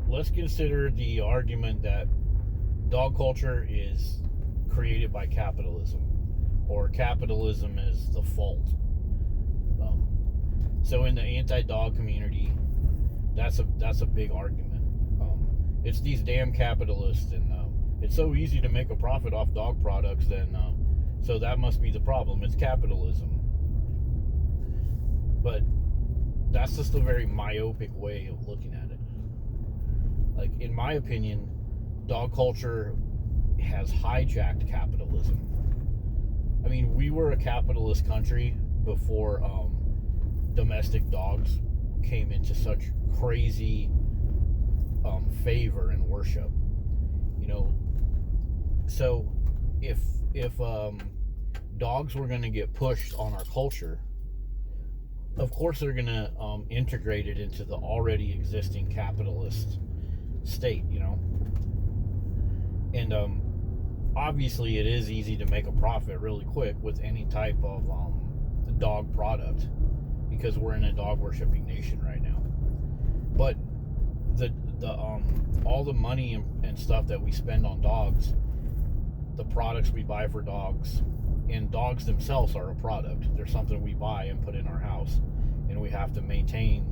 let's consider the argument that dog culture is created by capitalism, or capitalism is the fault. So in the anti-dog community, that's a big argument. It's these damn capitalists, and it's so easy to make a profit off dog products. Then, so that must be the problem. It's capitalism. But that's just a very myopic way of looking at it. Like, in my opinion, dog culture has hijacked capitalism. I mean, we were a capitalist country before domestic dogs came into such crazy favor and worship. You know, so if dogs were going to get pushed on our culture, of course they're going to integrate it into the already existing capitalist state, you know. And obviously it is easy to make a profit really quick with any type of dog product, because we're in a dog worshipping nation right now. But the all the money and stuff that we spend on dogs, the products we buy for dogs, and dogs themselves are a product. They're something we buy and put in our house, and we have to maintain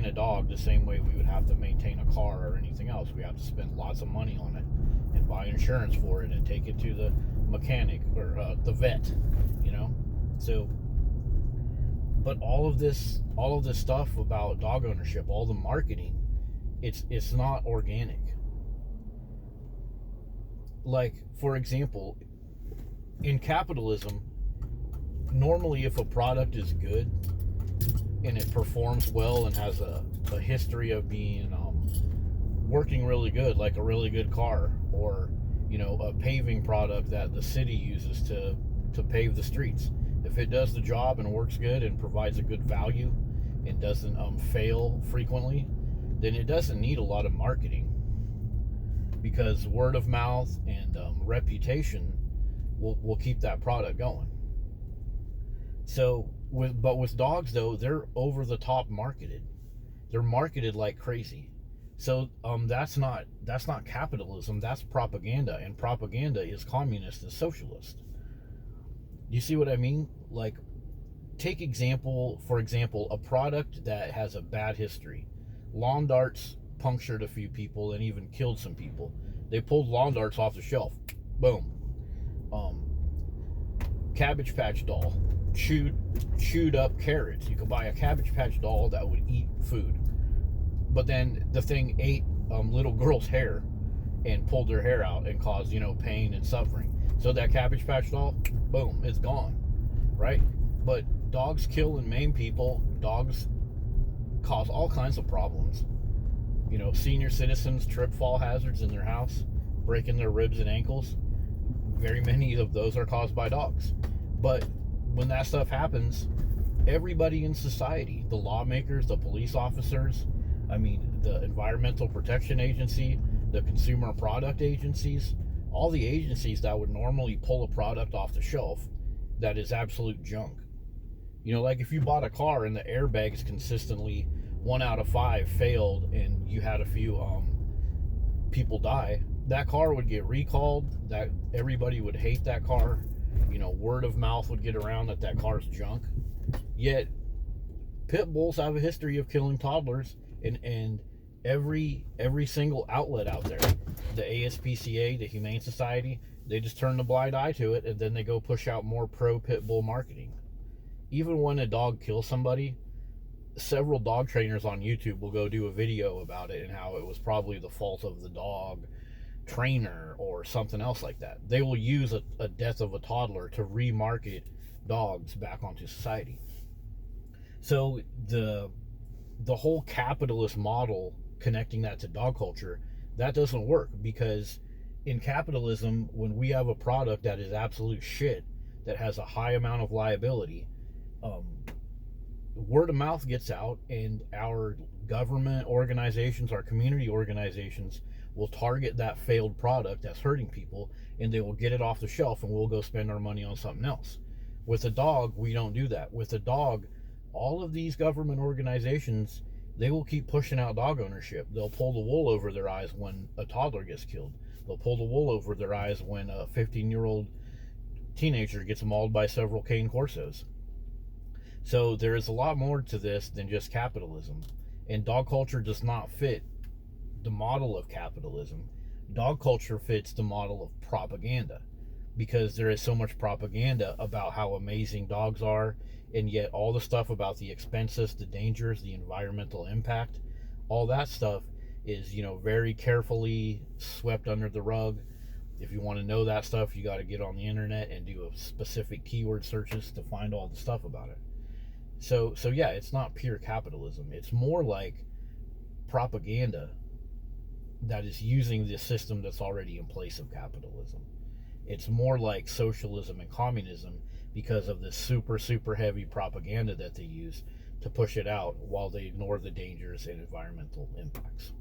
a dog the same way we would have to maintain a car or anything else. We have to spend lots of money on it and buy insurance for it and take it to the mechanic or the vet, you know. So, but all of this stuff about dog ownership, all the marketing, it's not organic. Like, for example, in capitalism, normally if a product is good and it performs well and has a history of being working really good, like a really good car, or, you know, a paving product that the city uses to pave the streets, if it does the job and works good and provides a good value and doesn't fail frequently, then it doesn't need a lot of marketing, because word of mouth and reputation will keep that product going. So with dogs though, they're over the top marketed. They're marketed like crazy. So that's not capitalism, that's propaganda, and propaganda is communist and socialist. You see what I mean? Like, for example, a product that has a bad history. Lawn darts punctured a few people and even killed some people. They pulled lawn darts off the shelf. Boom. Cabbage Patch doll. Chewed up carrots. You could buy a Cabbage Patch doll that would eat food. But then the thing ate little girl's hair and pulled their hair out and caused, you know, pain and suffering. So that Cabbage Patch doll, boom, it's gone, right? But dogs kill and maim people. Dogs cause all kinds of problems. You know, senior citizens trip fall hazards in their house, breaking their ribs and ankles. Very many of those are caused by dogs. But when that stuff happens, everybody in society, the lawmakers, the police officers, I mean, the Environmental Protection Agency, the Consumer Product Agencies, all the agencies that would normally pull a product off the shelf that is absolute junk. You know, like if you bought a car and the airbags consistently 1 out of 5 failed and you had a few people die, that car would get recalled, that everybody would hate that car. You know, word of mouth would get around that car's junk. Yet pit bulls have a history of killing toddlers, and every single outlet out there, the ASPCA, the Humane Society, they just turn a blind eye to it, and then they go push out more pro pit bull marketing. Even when a dog kills somebody, several dog trainers on YouTube will go do a video about it and how it was probably the fault of the dog trainer or something else like that. They will use a death of a toddler to remarket dogs back onto society. So the whole capitalist model, connecting that to dog culture, that doesn't work, because in capitalism, when we have a product that is absolute shit, that has a high amount of liability, word of mouth gets out, and our government organizations, our community organizations will target that failed product that's hurting people, and they will get it off the shelf, and we'll go spend our money on something else. With a dog, we don't do that. With a dog, all of these government organizations They will keep pushing out dog ownership. They'll pull the wool over their eyes when a toddler gets killed. They'll pull the wool over their eyes when a 15-year-old teenager gets mauled by several cane corsos. So there is a lot more to this than just capitalism. And dog culture does not fit the model of capitalism. Dog culture fits the model of propaganda, because there is so much propaganda about how amazing dogs are, and yet all the stuff about the expenses, the dangers, the environmental impact, all that stuff is, very carefully swept under the rug. If you want to know that stuff, you got to get on the internet and do a specific keyword searches to find all the stuff about it. So yeah, it's not pure capitalism. It's more like propaganda that is using the system that's already in place of capitalism. It's more like socialism and communism because of the super, super heavy propaganda that they use to push it out while they ignore the dangers and environmental impacts.